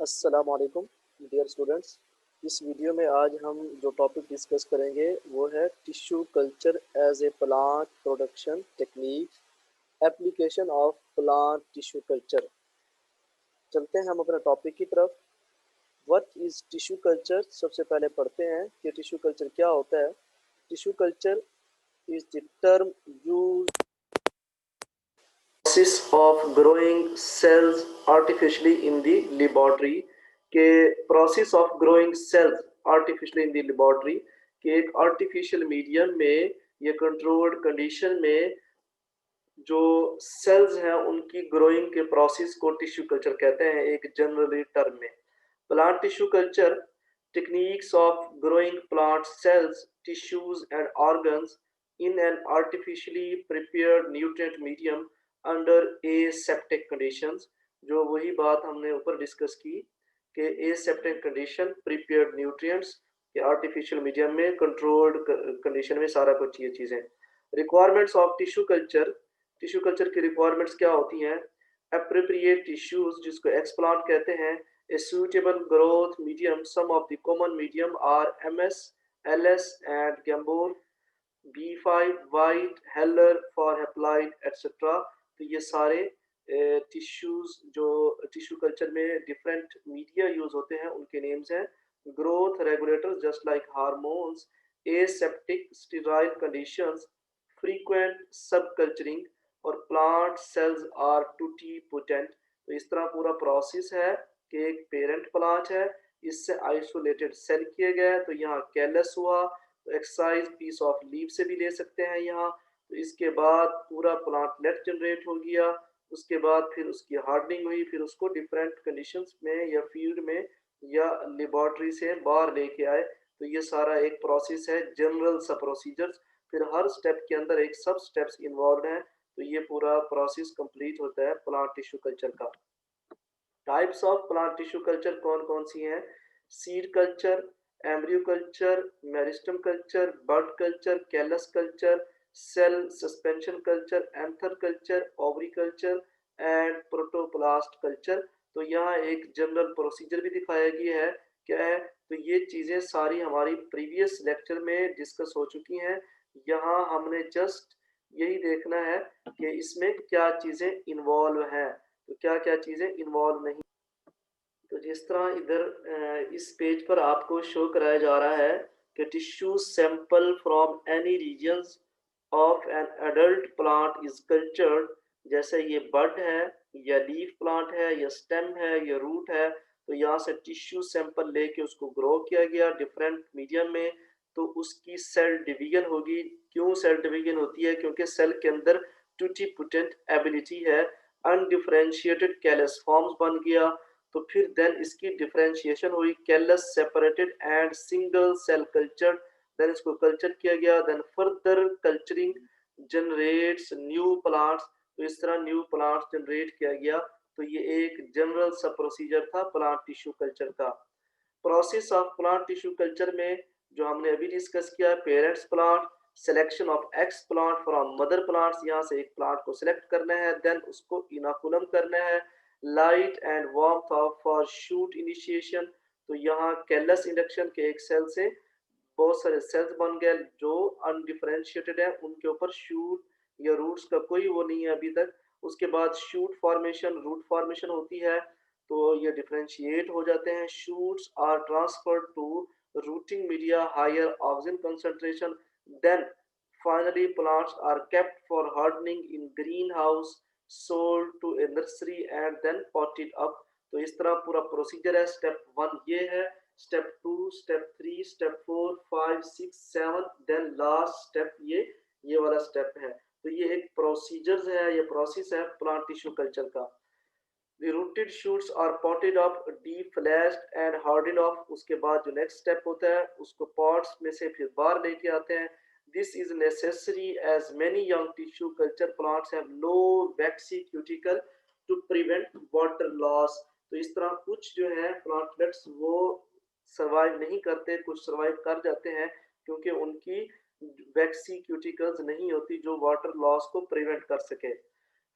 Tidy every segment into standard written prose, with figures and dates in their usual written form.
अस्सलाम वालेकुम dear students. इस वीडियो में आज हम जो टॉपिक डिस्कस करेंगे वो है tissue culture as a plant production technique application of plant tissue culture. चलते हैं हम अपने टॉपिक की तरफ। What is tissue culture? सबसे पहले पढ़ते हैं कि टिश्यू कल्चर क्या होता है। Tissue culture is the term used process of growing cells artificially in the laboratory के process of growing cells artificially in the laboratory के एक आर्टिफिशियल मीडियम में या कंट्रोल्ड कंडीशन में जो सेल्स हैं उनकी ग्रोइंग के प्रोसेस को टिश्यू कल्चर कहते हैं एक जनरली टर्म में। Plant tissue culture techniques of growing plant cells tissues and organs in an artificially prepared nutrient medium under aseptic conditions। जो वही बात हमने ऊपर डिस्कस की कि aseptic condition prepared nutrients के artificial medium में controlled condition में सारा कुछ ये चीज़ें। requirements of tissue culture की requirements क्या होती हैं? appropriate tissues जिसको explant कहते हैं, a suitable growth medium, some of the common medium are MS, LS and Gambor, B5 white हेलर for haploid etcetera. तो ये सारे टिश्यूज जो टिश्यू कल्चर में डिफरेंट मीडिया यूज होते हैं उनके नेम्स हैं। Growth regulators just like hormones, aseptic sterile conditions, frequent सब कल्चरिंग और प्लांट सेल्स आर टूटीपोटेंट। तो इस तरह पूरा प्रोसेस है कि एक पेरेंट प्लांट है, इससे आइसोलेटेड सेल किए गए, तो यहाँ कैलस हुआ, तो एक्सरसाइज पीस ऑफ लीव से भी ले सकते हैं यहाँ। तो इसके बाद पूरा प्लांटलेट जनरेट हो गया, उसके बाद फिर उसकी हार्डनिंग हुई, फिर उसको डिफरेंट कंडीशंस में या फील्ड में या लेबोरेटरी से बाहर लेके आए। तो ये सारा एक प्रोसेस है, जनरल सा प्रोसीजर्स, फिर हर स्टेप के अंदर एक सब स्टेप्स इन्वॉल्व हैं। तो ये पूरा प्रोसेस कंप्लीट होता है प्लांट टिश्यू कल्चर का। Types of plant tissue culture कौन कौन सी हैं? Seed culture, embryo culture, meristem culture, bud culture, callus culture, cell suspension culture, anther culture, ovary culture and protoplast culture. तो यहाँ एक जनरल प्रोसीजर भी दिखाया गया है। क्या है? तो ये चीज़ें सारी हमारी प्रीवियस लेक्चर में डिस्कस हो चुकी हैं। यहाँ हमने जस्ट यही देखना है कि इसमें क्या चीज़ें इन्वॉल्व हैं, तो क्या क्या चीज़ें इन्वॉल्व नहीं। तो जिस तरह इधर इस पेज पर आपको शो कराया जा रहा है कि tissue sample from any regions of an adult plant is cultured. जैसे ये बड है या लीफ प्लांट है या स्टेम है या रूट है, तो यहाँ से टिश्यू सैंपल लेके उसको ग्रो किया गया डिफरेंट मीडियम में। तो उसकी सेल डिवीजन होगी। क्यों सेल डिवीजन होती है? क्योंकि सेल के अंदर टूटीपोटेंट एबिलिटी है, अनडिफरेंशिएटेड कैलस फॉर्म्स बन गया। तो फिर देन इसकी डिफरेंशिएशन हुई, callus separated and single cell culture, then इसको कल्चर किया गया, then further culturing generates new plants. तो इस तरह न्यू प्लांट्स जनरेट किया गया। तो ये एक जनरल सा प्रोसीजर था प्लांट टिश्यू कल्चर का। Process of plant tissue culture में जो हमने अभी डिस्कस किया, parents plant, selection of x plant from mother plants, यहाँ से एक प्लांट को सिलेक्ट करना है, देन उसको इनाकुलम करना है, light and warmth of for shoot initiation. तो यहाँ कैलस इंडक्शन के एक सेल से बहुत सारे सेल्स बन गए जो अनडिफरेंशिएटेड है, उनके ऊपर शूट या रूट्स का कोई वो नहीं है अभी तक। उसके बाद शूट फॉर्मेशन, रूट फॉर्मेशन होती है, तो ये डिफरेंशिएट हो जाते हैं। Shoots are transferred to rooting media, higher oxygen concentration, then finally plants are kept for hardening in greenhouse, sold to a nursery and then potted up। तो इस तरह पूरा प्रोसीजर है। स्टेप 1 ये है, step 2, step 3, step 4, 5, 6, 7, then last step ये वाला step है। तो ये एक प्रोसीजर है, ये प्रोसेस है प्लांट टिश्यू कल्चर का। The rooted shoots are potted up, defleshed and hardened off। उसके बाद जो नेक्स्ट स्टेप होता है उसको पॉट्स में से फिर बाहर लेके आते हैं। This is necessary as many young tissue culture plants have low waxy cuticle to prevent water loss। तो इस तरह कुछ जो है प्लांटलेट्स वो सरवाइव नहीं करते, कुछ सरवाइव कर जाते हैं क्योंकि उनकी वैक्सी क्यूटिकल्स नहीं होती जो वाटर लॉस को प्रिवेंट कर सके।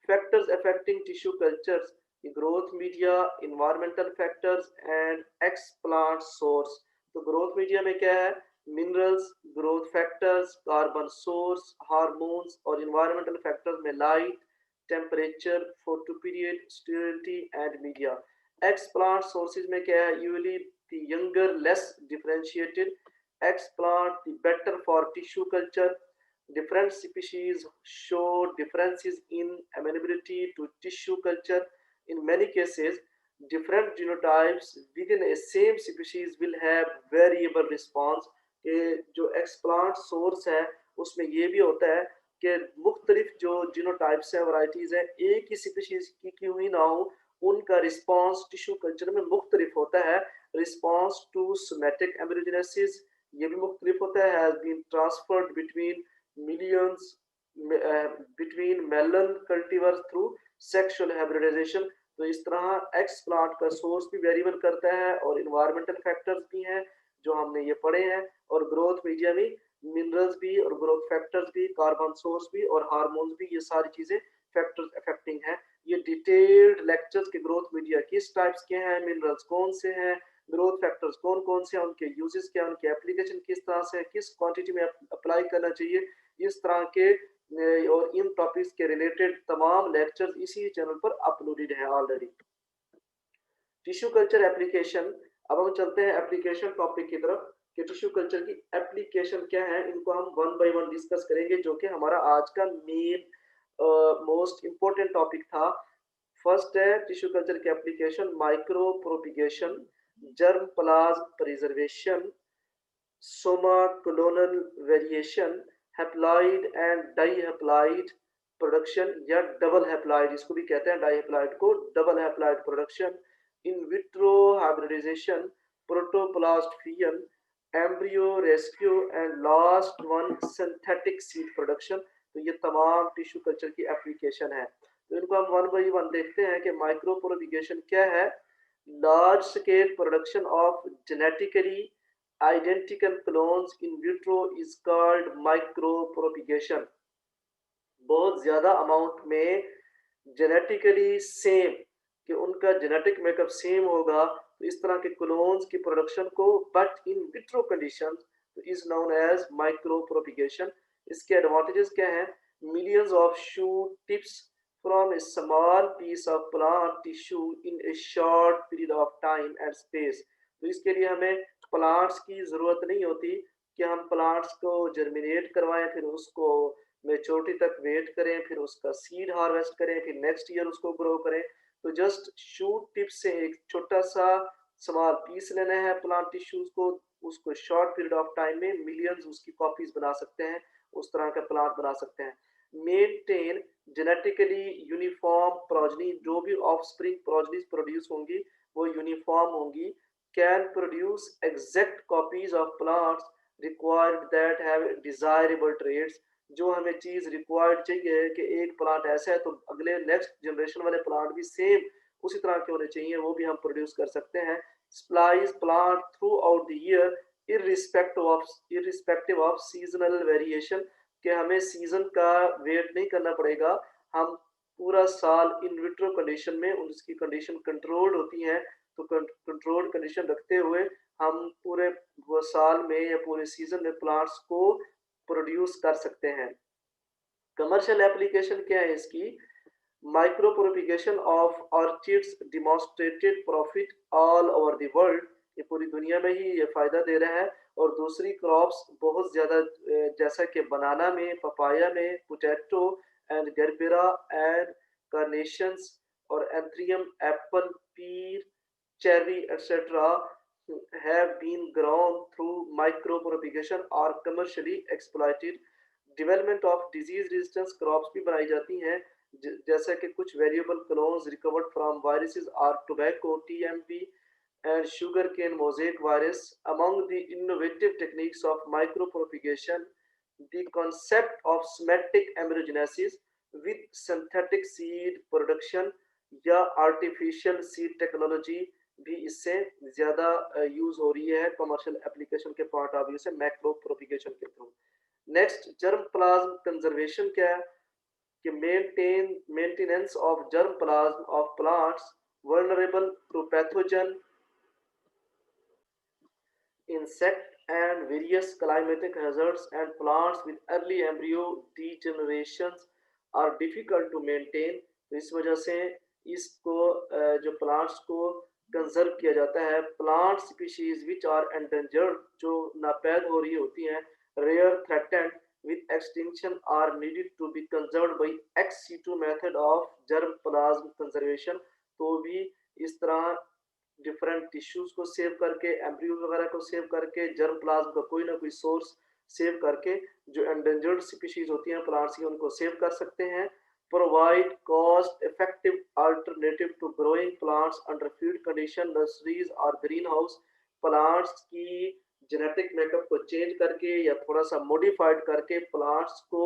Factors affecting tissue cultures, growth media, environmental factors and explant source. तो ग्रोथ मीडिया में क्या है? Minerals, growth factors, carbon source, hormones और इन्वायरमेंटल फैक्टर्स में light, temperature, photo period, sterility and media. Explant sources में क्या है? Usually the younger, less differentiated explant, the better for tissue culture. Different species show differences in amenability to tissue culture. In many cases, different genotypes within a same species will have variable response. कि जो explant source है उसमें ये भी होता है कि मुख्तलिफ जो जीनोटाइप्स हैं, वराइटीज़ हैं, एक ही स्पीशीज की क्यों ही ना हो, उनका रिस्पॉन्स टिश्यू कल्चर में मुख्तलिफ होता है। रिस्पॉन्स टू सोमेटिक एम्ब्रियोजेनेसिस ये भी मुख्तलिफ होता है, has been transferred between millions between melon cultivars through sexual hybridisation. तो इस तरह एक्स प्लांट का सोर्स भी वेरिएबल करता है और इन्वायरमेंटल फैक्टर्स भी हैं जो हमने ये पढ़े हैं। और ग्रोथ मीडिया में मिनरल्स भी और ग्रोथ फैक्टर्स भी, कार्बन सोर्स भी और हार्मोन्स भी, ये सारी चीजें फैक्टर्स अफेक्टिंग हैं। ये डिटेल्ड लेक्चर्स के ग्रोथ मीडिया किस टाइप्स के हैं, मिनरल्स कौन से हैं, ग्रोथ फैक्टर्स कौन कौन से हैं, उनके यूजेस क्या, उनके एप्लीकेशन किस तरह से, किस क्वांटिटी में अप्लाई करना चाहिए, इस तरह के और इन टॉपिक्स के रिलेटेड तमाम लेक्चर्स इसी चैनल पर अपलोडेड हैं ऑलरेडी। Tissue culture application. अब हम चलते हैं एप्लीकेशन टॉपिक की तरफ कि टिश्यू कल्चर की एप्लीकेशन क्या है। इनको हम वन बाय वन डिस्कस करेंगे जो कि हमारा आज का मेन मोस्ट इंपॉर्टेंट टॉपिक था। फर्स्ट है टिश्यू कल्चर की application, micropropagation, germplasm preservation, somaclonal variation, haploid and dihaploid production या डबल हैप्लॉइड, इसको भी कहते हैं डाईहैप्लॉइड को double haploid production, in vitro hybridization, protoplast fusion, embryo rescue and last one synthetic seed production. तो ये तमाम tissue culture की एप्लीकेशन है। तो इनको हम वन बाई वन देखते हैं कि माइक्रो प्रोपिगेशन क्या है। Large scale production of genetically identical clones in vitro is called micropropagation। बहुत ज्यादा अमाउंट में जेनेटिकली सेम, कि उनका जेनेटिक मेकअप सेम होगा, तो इस तरह के क्लोन्स की प्रोडक्शन को but in vitro conditions is known as micropropagation. इसके एडवांटेजेस क्या हैं? Millions of shoot tips from a small piece of plant tissue in a short period of time and space. तो इसके लिए हमें प्लांट्स की ज़रूरत नहीं होती कि हम प्लांट्स को जर्मिनेट करवाएं, फिर उसको मेच्योरिटी तक वेट करें, फिर उसका सीड हार्वेस्ट करें, फिर नेक्स्ट ईयर उसको ग्रो करें। तो जस्ट शूट टिप से एक छोटा सा स्मॉल पीस लेना है प्लांट टिश्यूज को, उसको शॉर्ट पीरियड ऑफ टाइम में मिलियंस उसकी कॉपीज बना सकते हैं, उस तरह का प्लांट बना सकते हैं। मेंटेन जेनेटिकली यूनिफॉर्म प्रोजनी, जो भी ऑफ स्प्रिंग प्रोजनीज प्रोड्यूस होंगी वो यूनिफॉर्म होंगी। Can produce exact copies of plants required that have desirable traits. जो हमें चीज रिक्वायर्ड चाहिए है कि एक प्लांट ऐसा है तो अगले नेक्स्ट जनरेशन वाले प्लांट भी सेम उसी तरह के होने चाहिए, वो भी हम प्रोड्यूस कर सकते हैं। Splice plant through out the year irrespective of seasonal variation, कि हमें सीजन का वेट नहीं करना पड़ेगा, हम पूरा साल इन विट्रो कंडीशन में उसकी कंडीशन कंट्रोल्ड होती हैं, तो कंट्रोल्ड कंडीशन रखते हुए हम पूरे वो साल में या पूरे सीजन में प्लांट्स को प्रोड्यूस कर सकते हैं। कमर्शियल एप्लीकेशन क्या है इसकी? Micro propagation of orchids demonstrated profit all over the world, ये पूरी दुनिया में ही ये फायदा दे रहा है। और दूसरी क्रॉप्स बहुत ज्यादा जैसा कि बनाना में, पपाया में, पोटैटो एंड गरबेरा एंड कार्नेशंस और एंथ्रियम Apple, Pir, cherry, etc. have been grown through micropropagation or commercially exploited। Development of disease resistance crops भी बनाई जाती हैं, जैसा कि कुछ variable clones recovered from viruses are tobacco TMP and sugarcane mosaic virus। Among the innovative techniques of micropropagation, the concept of somatic embryogenesis with synthetic seed production या artificial seed technology भी इससे ज़्यादा यूज़ हो रही है commercial application के point of view से macro propagation के through. Next, germ plasm conservation क्या है? कि maintenance of germ plasm of plants vulnerable to pathogen, insect and various climatic hazards, and plants with early embryo degenerations are difficult to maintain। तो इस वजह से इसको जो प्लांट्स को कंजर्व किया जाता है, plant species which are endangered, जो नापैद हो रही होती हैं, rare threatened with extinction are needed to be conserved by ex situ method of germ plasm conservation। तो भी इस तरह डिफरेंट टिश्यूज को सेव करके, एम्ब्रियो वगैरह को सेव करके, जर्म प्लाज्म का कोई ना कोई सोर्स सेव करके जो एंडेंजर्ड स्पीशीज होती हैं प्लांट्स की, उनको सेव कर सकते हैं। Provide cost effective alternative to growing plants under field condition, nurseries और ग्रीन हाउस। प्लांट्स की जेनेटिक मेकअप को चेंज करके या थोड़ा सा मॉडिफाइड करके प्लांट्स को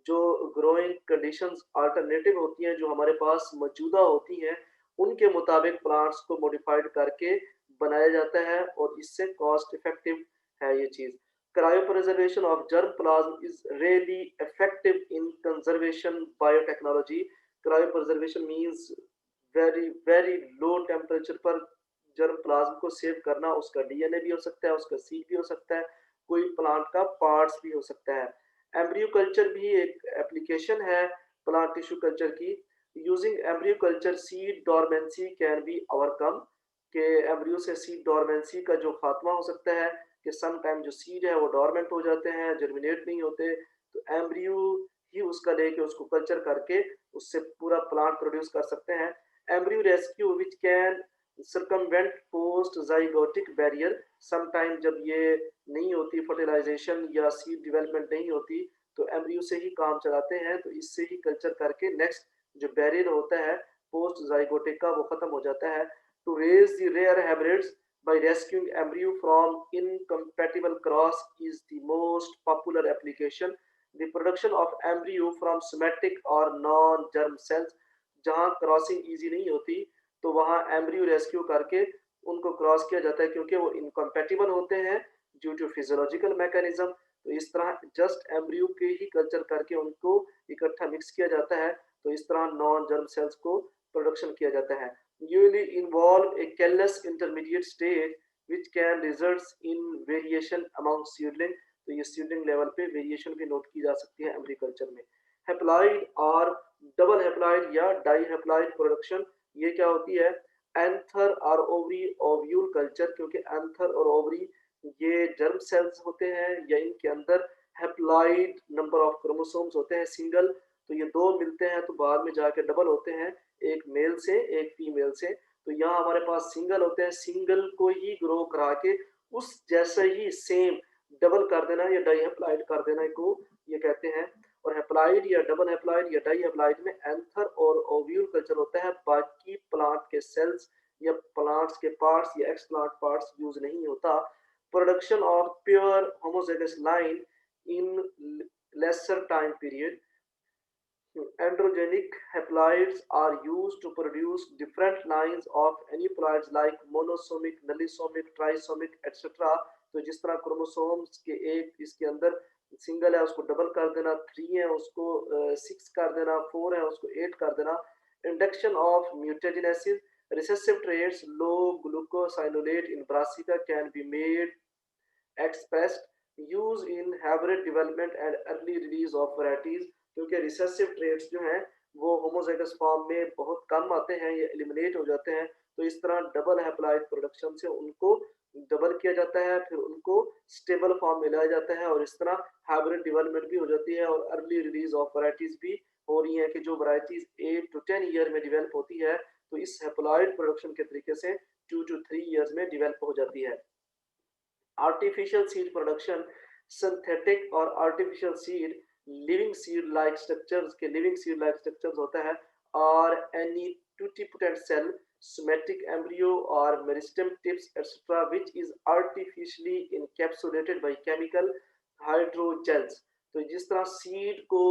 जो ग्रोइंग कंडीशंस अल्टरनेटिव होती हैं जो हमारे पास मौजूदा होती हैं, उनके मुताबिक प्लांट्स को मॉडिफाइड करके बनाया जाता है और इससे कॉस्ट इफेक्टिव है ये चीज। Cryopreservation of germ plasm is really effective in conservation biotechnology. Cryopreservation means very very low temperature पर जर्म प्लाज्म को सेव करना। उसका डीएनए भी हो सकता है, उसका सीड भी हो सकता है, कोई प्लांट का पार्ट्स भी हो सकता है। एम्ब्रियो कल्चर भी एक एप्लीकेशन है प्लांट टिश्यू कल्चर की। Using embryo culture seed dormancy can be overcome, के एम्ब्रियो से सीड डोरमेंसी का जो खात्मा हो सकता है कि सम टाइम जो सीड है वो डोरमेंट हो जाते हैं, जर्मिनेट नहीं होते, तो एम्ब्रियो ही उसका लेके उसको कल्चर करके उससे पूरा प्लांट प्रोड्यूस कर सकते हैं। Embryo rescue which can circumvent post zygotic barrier, sometime जब ये नहीं होती फर्टिलाइजेशन या सीड डेवलपमेंट नहीं होती तो एम्ब्रियो से ही काम चलाते हैं, तो इससे ही कल्चर करके नेक्स्ट जो बैरियर होता है पोस्ट जाइगोटिक का वो खत्म हो जाता है। To raise the rare hybrids by rescuing embryo from incompatible cross is the most popular application। The production of embryo from somatic or non-germ cells, जहाँ क्रॉसिंग इजी नहीं होती तो वहाँ एम्ब्रियो रेस्क्यू करके उनको क्रॉस किया जाता है क्योंकि वो इनकम्पैटिबल होते हैं ड्यू टू फिजियोलॉजिकल मैकेनिज्म। तो इस तरह जस्ट एम्ब्रियो के ही कल्चर करके उनको इकट्ठा मिक्स किया जाता है, तो इस तरह नॉन जर्म सेल्स को प्रोडक्शन किया जाता है। Usually involve a callus intermediate stage which can result in variation among seedling. तो ये सीडलिंग लेवल पे वेरिएशन भी नोट की जा सकती है एम्ब्रिकल्चर में। हैप्लॉइड और डबल हैप्लॉइड या डाई हैप्लॉइड प्रोडक्शन, ये क्या होती है? एंथर और ओवरी ओव्यूल कल्चर, क्योंकि एंथर और ओवरी ये जर्म सेल्स होते हैं या इनके अंदर हैप्लॉइड नंबर ऑफ क्रोमोसोम्स होते हैं सिंगल, तो ये दो मिलते हैं तो बाद में जाके डबल होते हैं, एक मेल से एक फीमेल से। तो यहाँ हमारे पास सिंगल होते हैं, सिंगल को ही ग्रो करा के उस जैसे ही सेम डबल कर देना या डाई हैप्लॉइड कर देना को ये कहते हैं। और हैप्लॉइड या डबल हैप्लॉइड या डाई हैप्लॉइड में एंथर और ओव्यूल कल्चर होता है, बाकी प्लांट के सेल्स या प्लांट्स के पार्ट्स या एक्स प्लांट पार्ट्स यूज नहीं होता। Production of pure homozygous line in lesser time period. Androgenic haploids are used to produce different lines of aneuploids like monosomic, nullisomic, trisomic, etc। तो जिस तरह chromosomes के एक इसके अंदर सिंगल है उसको डबल कर देना, 3 है उसको 6 कर देना, 4 है उसको 8 कर देना। Induction of mutagenesis, recessive traits low glucosinolate in brassica can be made expressed, use in hybrid development and early release of varieties। क्योंकि रिसेसिव ट्रेट्स जो हैं वो होमोजाइगस फॉर्म में बहुत कम आते हैं या एलिमिनेट हो जाते हैं, तो इस तरह डबल हैप्लॉइड प्रोडक्शन से उनको डबल किया जाता है, फिर उनको स्टेबल फॉर्म में लाया जाता है और इस तरह हाइब्रिड डेवलपमेंट भी हो जाती है और अर्ली रिलीज ऑफ वैरायटीज भी हो रही हैं कि जो वैरायटीज 8 to 10 ईयर में डेवलप होती है तो इस हैप्लॉइड प्रोडक्शन के तरीके से 2 to 3 ईयर्स में डेवलप हो जाती है। आर्टिफिशियल सीड प्रोडक्शन, सिंथेटिक और artificial seed living seed like structures के लिविंग सीड लाइक स्ट्रक्चर्स होता है, और any totipotent cell, somatic embryo और meristem tips etcetera which is artificially encapsulated by chemical hydrogels. तो जिस तरह सीड को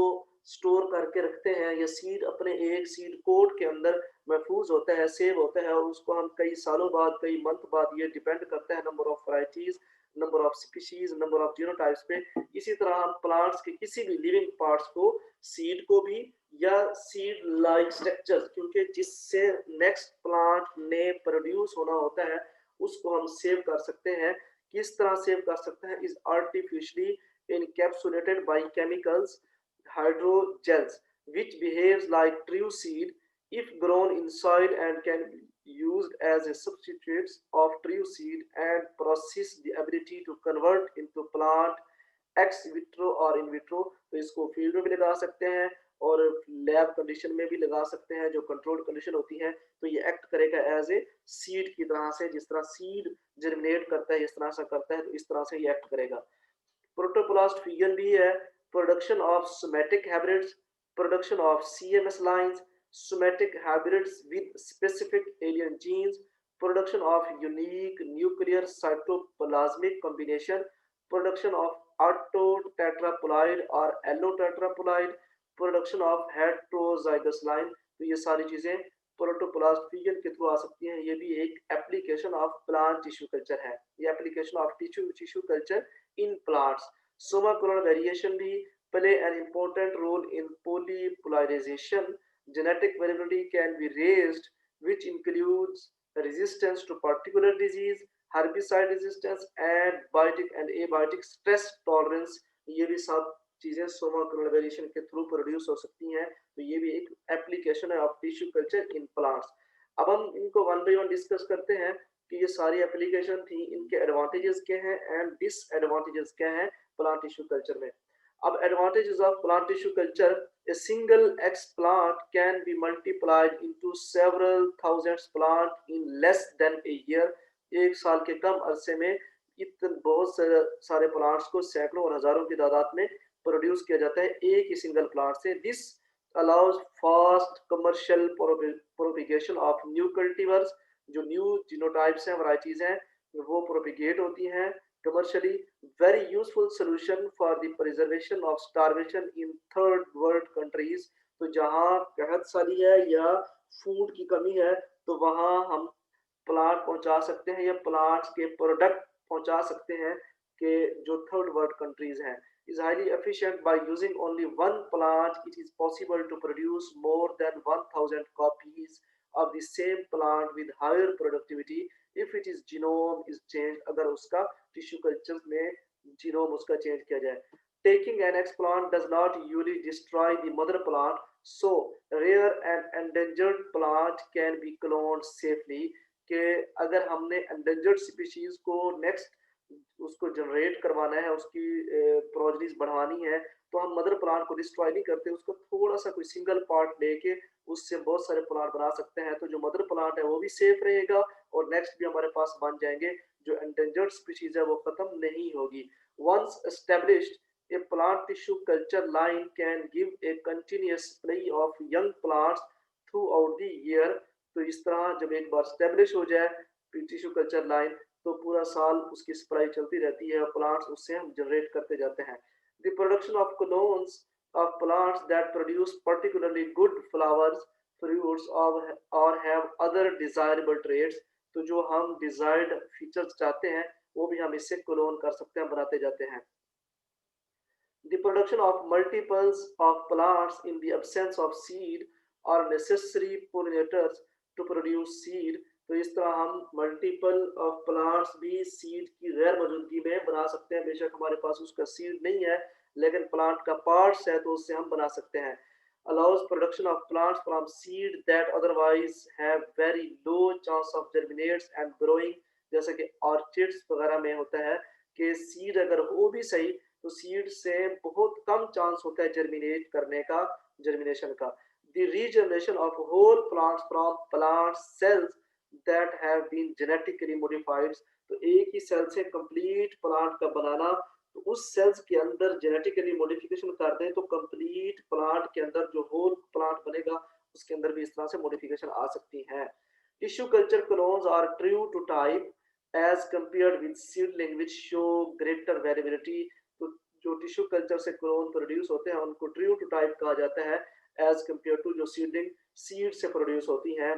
स्टोर करके रखते हैं या सीड अपने एक सीड कोड के अंदर महफूज होता है, सेव होता है, और उसको हम कई सालों बाद कई मंथ बाद, ये डिपेंड करता है number of varieties, number of species, number of genotypes पे। इसी तरह हम प्लांट्स के किसी भी लिविंग पार्ट्स को, सीड को भी या सीड लाइक स्ट्रक्चर्स, क्योंकि जिससे नेक्स्ट प्लांट ने प्रोड्यूस होना होता है उसको हम सेव कर सकते हैं। किस तरह सेव कर सकते हैं? Is artificially encapsulated by chemicals hydrogels which behaves like true seed if grown inside and can be used as a substitutes of true seed and possess the ability to convert into plant x vitro और in vitro. तो इसको field में भी लगा सकते हैं और lab condition में भी लगा सकते हैं, जो कंट्रोल्ड कंडीशन होती है। तो ये एक्ट करेगा एज ए सीड की तरह से, जिस तरह सीड जर्मिनेट करता है इस तरह से करता है, तो इस तरह से ये एक्ट करेगा। प्रोटोप्लास्ट फिजन भी है, production of somatic hybrids, production of CMS lines, somatic hybrids with specific alien genes, production of unique nuclear cytoplasmic combination, production of autotetraploid और allotetraploid, production of heterozygous line. तो ये सारी चीजें protoplast fusion के through आ सकती हैं। ये भी एक application of plant tissue culture है, ये application of tissue culture in plants. Somacolor variation भी play an important role in polypolarization. Genetic variability can be raised, which includes resistance to particular disease, herbicide resistance, and biotic and abiotic stress tolerance. ये भी सब चीजें सोमाकोलर variation के through produce हो सकती हैं। तो ये भी एक एप्लीकेशन है of tissue culture in plants. अब हम इनको वन बाय वन डिस्कस करते हैं कि ये सारी एप्लीकेशन थी, इनके एडवांटेजेस क्या हैं एंड डिसएडवांटेजेस क्या हैं प्लांट टिश्यू कल्चर में। अब advantages of plant tissue culture, a single x plant can be multiplied into several thousands plant in less than a year. एक साल के कम अरसे में इतने बहुत सारे प्लांट्स को सैकड़ों और हजारों की तादाद में प्रोड्यूस किया जाता है एक ही सिंगल प्लांट से। This allows fast commercial propagation of new cultivars, जो न्यू जीनोटाइप्स हैं, वैरायटीज हैं, वो प्रोपिगेट होती हैं commercially. Very useful solution for the preservation of starvation in third world countries. तो जहाँ कहत साली है या फूड की कमी है तो वहाँ हम प्लांट पहुंचा सकते हैं या प्लांट्स के प्रोडक्ट पहुंचा सकते हैं कि जो थर्ड वर्ल्ड कंट्रीज हैं। is highly efficient by using only one plant. It is possible to produce more than 1000 copies of the same plant with higher productivity if it is genome is changed, अगर उसका tissue culture में genome उसका change किया जाए। Taking an explant does not usually destroy the mother plant, so rare and endangered plant can be cloned safely। कि अगर हमने endangered species को नेक्स्ट उसको जनरेट करवाना है, उसकी प्रोजेनीज बढ़वानी है, तो हम मदर प्लांट को डिस्ट्रॉय नहीं करते, उसको थोड़ा सा कोई सिंगल पार्ट लेके उससे बहुत सारे प्लांट बना सकते हैं। तो जो मदर प्लांट है वो भी सेफ रहेगा और नेक्स्ट भी हमारे पास बन जाएंगे। जो एंडेंजर्ड स्पीशीज है वो खत्म नहीं होगी। Once established, a plant tissue culture line can give a continuous supply of young plants throughout the year। तो इस तरह जब एक बार स्टेब्लिश हो जाए टिश्यू कल्चर लाइन तो पूरा साल उसकी सप्लाई चलती रहती है और प्लांट्स उससे हम जनरेट करते जाते हैं। The production of clones of plants that produce particularly good flowers, fruits और हैव अदर डिजायरेबल ट्रेड्स। तो जो हम डिजायर्ड फीचर्स चाहते हैं वो भी हम इससे क्लोन कर सकते हैं, बनाते जाते हैं। The production of multiples of plants in the absence of seed or necessary pollinators to produce seed। तो इस तरह हम मल्टीपल ऑफ प्लांट्स भी सीड की गैर मौजूदगी में बना सकते हैं। बेशक हमारे पास उसका सीड नहीं है लेकिन प्लांट का पार्ट्स है तो उससे हम बना सकते हैं। allows production of plants from seed that otherwise have very low chance of germinates and growing। जैसे कि ऑर्चिड्स वगैरह में होता है कि सीड अगर हो भी सही तो सीड से बहुत कम चांस होता है जर्मिनेट करने का, जर्मिनेशन का। The regeneration of whole plants from plant cells that have been genetically modified. तो एक ही सेल से कंप्लीट प्लांट का बनाना, तो उस सेल्स के अंदर जेनेटिकली मॉडिफिकेशन कर दें तो कंप्लीट प्लांट के अंदर जो होल प्लांट बनेगा उसके अंदर भी इस तरह से मॉडिफिकेशन आ सकती है। Tissue culture clones are true to type as compared with seedling which show greater variability. तो जो टिश्यू कल्चर से क्लोन प्रोड्यूस होते हैं उनको ट्रू टू टाइप कहा जाता है एज कंपेयर टू जो सीडलिंग सीड से प्रोड्यूस होती हैं।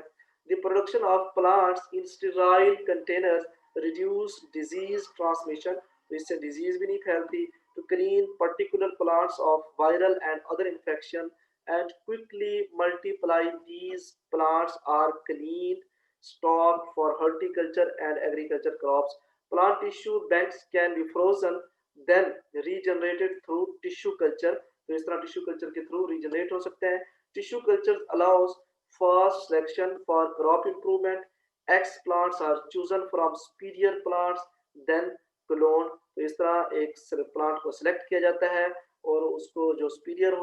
The production of plants in sterile containers reduce disease transmission. तो इससे डिजीज भी नहीं फैलती। To clean particular plants of viral and other infection and quickly multiply. These plants are cleaned, stocked for horticulture and agriculture crops. Plant tissue banks can be frozen, then regenerated through tissue culture. तो इस तरह tissue culture के through regenerate हो सकते हैं. Tissue culture allows fast selection for crop improvement. X plants are chosen from superior plants, then cloned. तो इस तरह एक प्लांट को सिलेक्ट किया जाता है और उसको जो सुपीरियर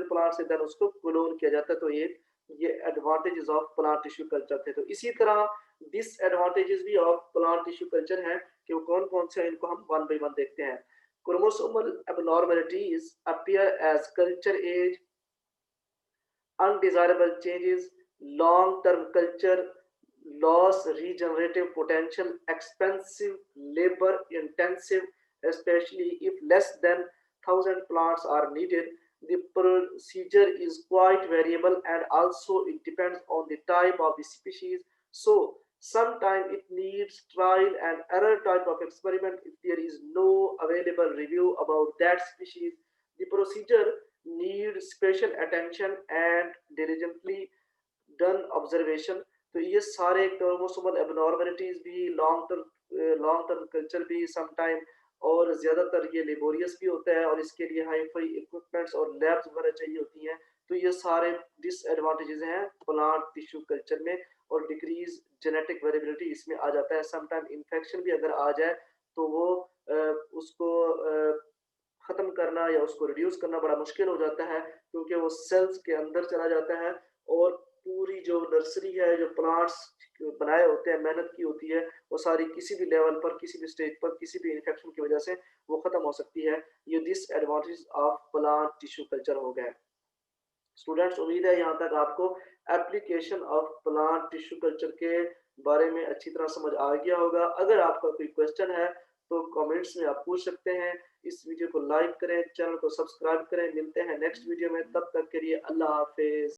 प्लांट से देन उसको क्लोन किया जाता है. तो ये advantages of plant tissue culture थे. तो इसी तरह डिसएडवांटेजेस भी ऑफ प्लांट टिश्यू कल्चर हैं कि वो कौन कौन से हैं, इनको हम वन बाय वन देखते हैं. Chromosomal abnormalities appear as culture age, undesirable changes, long-term culture loss, regenerative potential, expensive, labor intensive, especially if less than 1,000 plants are needed. The procedure is quite variable and also it depends on the type of the species. So sometimes it needs trial and error type of experiment if there is no available review about that species. The procedure needs special attention and diligently done observation. तो ये सारे chromosomal abnormalities भी long term culture भी sometime और ज़्यादातर ये laborious भी होता है और इसके लिए हाई फाई इक्विपमेंट्स और लैब्स वगैरह चाहिए होती हैं. तो ये सारे डिसएडवांटेजेस हैं प्लांट टिश्यू कल्चर में. और डिक्रीज जेनेटिक वेरिएबिलिटी इसमें आ जाता है. समटाइम इन्फेक्शन भी अगर आ जाए तो वो उसको ख़त्म करना या उसको रिड्यूस करना बड़ा मुश्किल हो जाता है क्योंकि वो सेल्स के अंदर चला जाता है और पूरी जो नर्सरी है, जो प्लांट्स बनाए होते हैं, मेहनत की होती है, वो सारी किसी भी लेवल पर, किसी भी स्टेज पर, किसी भी इन्फेक्शन की वजह से वो ख़त्म हो सकती है. ये disadvantage of plant tissue culture हो गए. स्टूडेंट्स, उम्मीद है यहाँ तक आपको application of plant tissue culture के बारे में अच्छी तरह समझ आ गया होगा. अगर आपका कोई क्वेश्चन है तो कमेंट्स में आप पूछ सकते हैं. इस वीडियो को लाइक करें, चैनल को सब्सक्राइब करें. मिलते हैं नेक्स्ट वीडियो में, तब तक के लिए अल्लाह हाफिज.